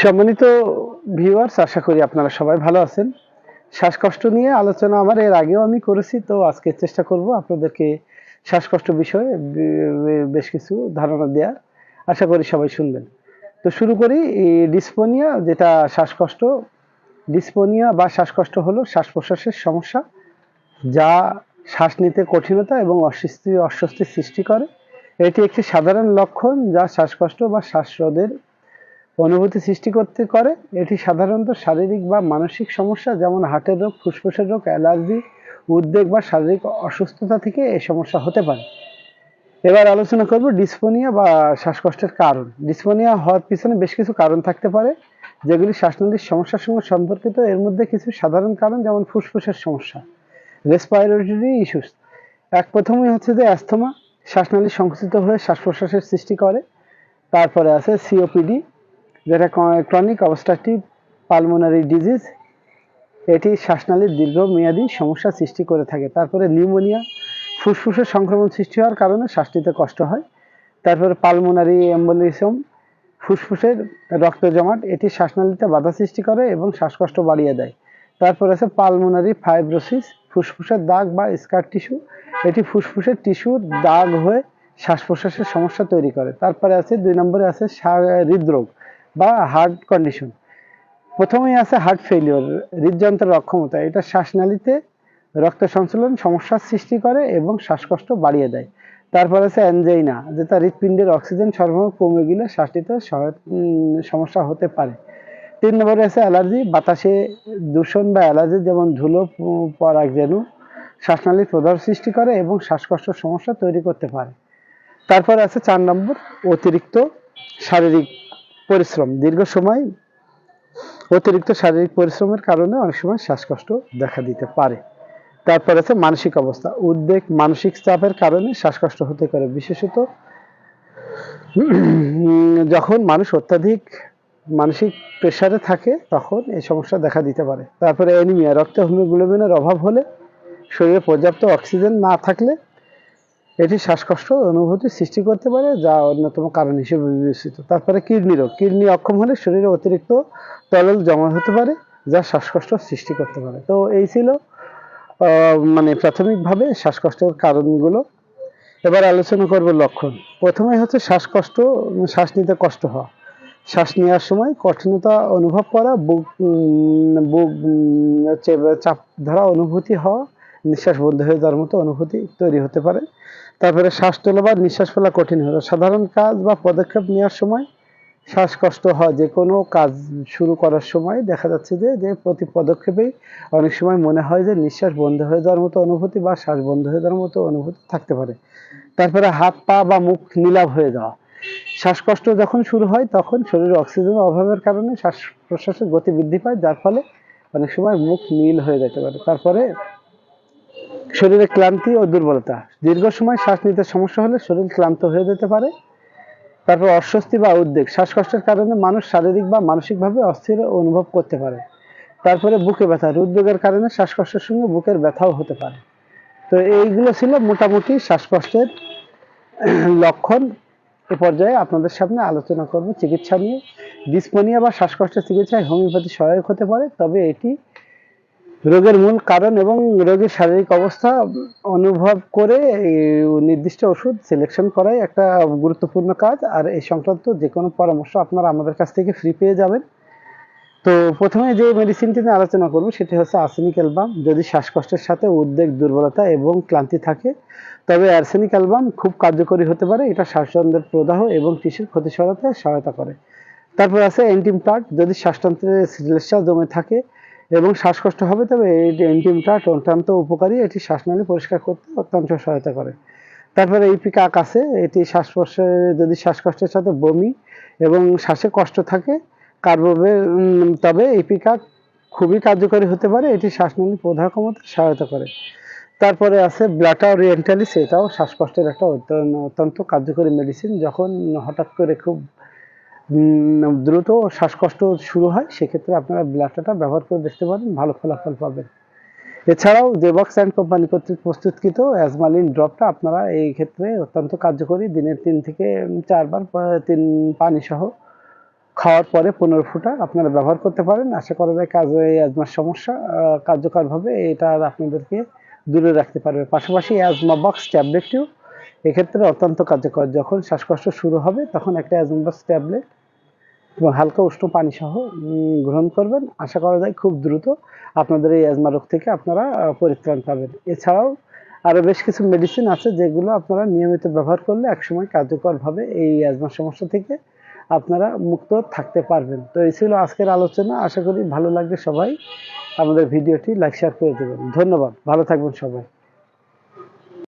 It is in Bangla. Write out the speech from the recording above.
সম্মানিত ভিউয়ার্স, আশা করি আপনারা সবাই ভালো আছেন। শ্বাসকষ্ট নিয়ে আলোচনা আমার এর আগেও আমি করেছি, তো আজকে চেষ্টা করব আপনাদেরকে শ্বাসকষ্ট বিষয়ে বেশ কিছু ধারণা দেওয়ার। আশা করি সবাই শুনবেন। তো শুরু করি। ডিসপোনিয়া, যেটা শ্বাসকষ্ট। ডিসপোনিয়া বা শ্বাসকষ্ট হলো শ্বাস প্রশ্বাসের সমস্যা যা শ্বাস নিতে কঠিনতা এবং অস্বস্তির সৃষ্টি করে। এটি একটি সাধারণ লক্ষণ যা শ্বাসকষ্ট বা শ্বাসরোধের অনুভূতি সৃষ্টি করতে করে। এটি সাধারণত শারীরিক বা মানসিক সমস্যা, যেমন হার্টের রোগ, ফুসফুসের রোগ, অ্যালার্জি, উদ্বেগ বা শারীরিক অসুস্থতা থেকে এই সমস্যা হতে পারে। এবার আলোচনা করব ডিসফোনিয়া বা শ্বাসকষ্টের কারণ। ডিসফোনিয়া হওয়ার পিছনে বেশ কিছু কারণ থাকতে পারে, যেগুলি শ্বাসনালীর সমস্যার সঙ্গে সম্পর্কিত। এর মধ্যে কিছু সাধারণ কারণ, যেমন ফুসফুসের সমস্যা, রেসপিরেটরি ইস্যুস। প্রথমেই হচ্ছে যে অ্যাস্থমা, শ্বাসনালী সংকুচিত হয়ে শ্বাস প্রশ্বাসের সৃষ্টি করে। তারপরে আছে সিওপিডি, যেটা ক্রনিক অবস্ট্রাকটিভ পালমোনারি ডিজিজ। এটি শ্বাসনালীর দীর্ঘমেয়াদী সমস্যা সৃষ্টি করে থাকে। তারপরে নিউমোনিয়া, ফুসফুসের সংক্রমণ সৃষ্টি হওয়ার কারণে শ্বাস নিতে কষ্ট হয়। তারপরে পালমোনারি এম্বোলিজম, ফুসফুসের রক্ত জমাট, এটি শ্বাসনালীতে বাধা সৃষ্টি করে এবং শ্বাসকষ্ট বাড়িয়ে দেয়। তারপর আছে পালমোনারি ফাইব্রোসিস, ফুসফুসের দাগ বা স্কার টিস্যু, এটি ফুসফুসের টিস্যুর দাগ হয়ে শ্বাস প্রশ্বাসের সমস্যা তৈরি করে। তারপরে আছে 2 নম্বরে আছে হৃদরোগ বা হার্ট কন্ডিশন। প্রথমেই আছে হার্ট ফেলিওর, হৃদযন্ত্রের অক্ষমতা। এটা শ্বাসনালীতে রক্ত সঞ্চালন সমস্যার সৃষ্টি করে এবং শ্বাসকষ্ট বাড়িয়ে দেয়। তারপর আছে অ্যানজাইনা, যেটা হৃৎপিণ্ডের অক্সিজেন সরবরাহ কমে গেলে শ্বাস নিতে সমস্যা হতে পারে। 3 নম্বরে আছে অ্যালার্জি, বাতাসে দূষণ বা অ্যালার্জি, যেমন ধুলো, পরাগরেণু শ্বাসনালীর প্রদাহ সৃষ্টি করে এবং শ্বাসকষ্টের সমস্যা তৈরি করতে পারে। তারপর আছে 4 নম্বর অতিরিক্ত শারীরিক পরিশ্রম। দীর্ঘ সময় অতিরিক্ত শারীরিক পরিশ্রমের কারণে অনেক সময় শ্বাসকষ্ট দেখা দিতে পারে। তারপর আছে মানসিক অবস্থা, উদ্বেগ, মানসিক চাপের কারণে শ্বাসকষ্ট হতে পারে, বিশেষত যখন মানুষ অত্যাধিক মানসিক প্রেসারে থাকে তখন এই সমস্যা দেখা দিতে পারে। তারপরে অ্যানিমিয়া, রক্তে হিমোগ্লোবিনের অভাব হলে, শরীরে পর্যাপ্ত অক্সিজেন না থাকলে এটি শ্বাসকষ্ট অনুভূতি সৃষ্টি করতে পারে, যা অন্যতম কারণ হিসেবে বিবেচিত। তারপরে কিডনি রোগ, কিডনি অক্ষম হলে শরীরে অতিরিক্ত তরল জমা হতে পারে, যা শ্বাসকষ্ট সৃষ্টি করতে পারে। তো এই ছিল মানে প্রাথমিকভাবে শ্বাসকষ্টের কারণগুলো। এবার আলোচনা করব লক্ষণ। প্রথমে হচ্ছে শ্বাসকষ্ট, শ্বাস নিতে কষ্ট হওয়া, শ্বাস নেওয়ার সময় কঠিনতা অনুভব করা, বুক চাপ ধরা অনুভূতি হওয়া, নিঃশ্বাস বন্ধ হয়ে যাওয়ার মতো অনুভূতি তৈরি হতে পারে। তারপরে শ্বাস তোলা বা নিঃশ্বাস ফেলা কঠিন হলো। সাধারণ কাজ বা পদক্ষেপ নেওয়ার সময় শ্বাসকষ্ট হয়। যে কোনো কাজ শুরু করার সময় দেখা যাচ্ছে যে প্রতি পদক্ষেপেই অনেক সময় মনে হয় যে নিঃশ্বাস বন্ধ হয়ে যাওয়ার মতো অনুভূতি বা শ্বাস বন্ধ হয়ে যাওয়ার মতো অনুভূতি থাকতে পারে। তারপরে হাত পা বা মুখ নীলাভ হয়ে যাওয়া। শ্বাসকষ্ট যখন শুরু হয় তখন শরীরে অক্সিজেনের অভাবের কারণে শ্বাস প্রশ্বাসের গতি বৃদ্ধি পায়, যার ফলে অনেক সময় মুখ নীল হয়ে যেতে পারে। তারপরে শরীরে ক্লান্তি ও দুর্বলতা, দীর্ঘ সময় শ্বাস নিতে সমস্যা হলে শরীর ক্লান্ত হয়ে যেতে পারে। তারপর অস্বস্তি বা উদ্বেগ, শ্বাসকষ্টের কারণে মানুষ শারীরিক বা মানসিকভাবে অস্থির অনুভব করতে পারে। তারপরে বুকে ব্যথা, হৃদরোগের কারণে শ্বাসকষ্টের সঙ্গে বুকের ব্যথাও হতে পারে। তো এইগুলো ছিল মোটামুটি শ্বাসকষ্টের লক্ষণ। এ পর্যায়ে আপনাদের সামনে আলোচনা করব চিকিৎসা নিয়ে। ডিসপোনিয়া বা শ্বাসকষ্টের চিকিৎসায় হোমিওপ্যাথি সহায়ক হতে পারে, তবে এটি রোগের মূল কারণ এবং রোগীর শারীরিক অবস্থা অনুভব করে নির্দিষ্ট ওষুধ সিলেকশন করাই একটা গুরুত্বপূর্ণ কাজ। আর এই সংক্রান্ত যে কোনো পরামর্শ আপনারা আমাদের কাছ থেকে ফ্রি পেয়ে যাবেন। তো প্রথমে যে মেডিসিনটি নিয়ে আলোচনা করব সেটি হচ্ছে আর্সেনিক অ্যালবাম। যদি শ্বাসকষ্টের সাথে উদ্বেগ, দুর্বলতা এবং ক্লান্তি থাকে তবে আর্সেনিক অ্যালবাম খুব কার্যকরী হতে পারে। এটা শ্বাসযন্ত্রের প্রদাহ এবং টিস্যুর ক্ষতি সরাতে সহায়তা করে। তারপর আছে অ্যান্টিমটাট, যদি শ্বাসতন্ত্রে শ্লেষ্মা জমে থাকে এবং শ্বাসকষ্ট হবে তবে এই অ্যান্টিমটাট অত্যন্ত উপকারী, এটি শ্বাসনালী পরিষ্কার করতে অত্যন্ত সহায়তা করে। তারপরে ইপিকাক আছে, এটি শ্বাস-প্রশ্বাসে যদি শ্বাসকষ্টের সাথে বমি এবং শ্বাসে কষ্ট থাকে তবে ইপিকাক খুবই কার্যকরী হতে পারে, এটি শ্বাসনালী প্রদাহ কমাতে সহায়তা করে। তারপরে আছে ব্লাটা ওরিয়েন্টালিস, এটাও শ্বাসকষ্টের একটা অত্যন্ত কার্যকরী মেডিসিন। যখন হঠাৎ করে খুব দ্রুত শ্বাসকষ্ট শুরু হয় সেক্ষেত্রে আপনারা ব্লাটাটা ব্যবহার করে দেখতে পারেন, ভালো ফলাফল পাবেন। এছাড়াও জেবক্স অ্যান্ড কোম্পানি কর্তৃক প্রস্তুতকৃত অ্যাজমালিন ড্রপটা আপনারা এই ক্ষেত্রে অত্যন্ত কার্যকরী। দিনে 3 থেকে 4 বার পানি সহ খাওয়ার পরে 15 ফোঁটা আপনারা ব্যবহার করতে পারেন। আশা করা যায় কাজে এই অ্যাজমার সমস্যা কার্যকরভাবে এটা আর আপনাদেরকে দূরে রাখতে পারবে। পাশাপাশি অ্যাজমা বক্স ট্যাবলেটটিও এক্ষেত্রে অত্যন্ত কার্যকর। যখন শ্বাসকষ্ট শুরু হবে তখন একটা অ্যাজমা বক্স ট্যাবলেট এবং হালকা উষ্ণ পানি সহ গ্রহণ করবেন। আশা করা যায় খুব দ্রুত আপনাদের এই অ্যাজমা রোগ থেকে আপনারা পরিত্রাণ পাবেন। এছাড়াও আরো বেশ কিছু মেডিসিন আছে যেগুলো আপনারা নিয়মিত ব্যবহার করলে একসময় কার্যকরভাবে এই অ্যাজমার সমস্যা থেকে আপনারা মুক্ত থাকতে পারবেন। তো এই ছিল আজকের আলোচনা। আশা করি ভালো লাগবে সবাই আমাদের ভিডিওটি লাইক শেয়ার করে দেবেন। ধন্যবাদ। ভালো থাকবেন সবাই।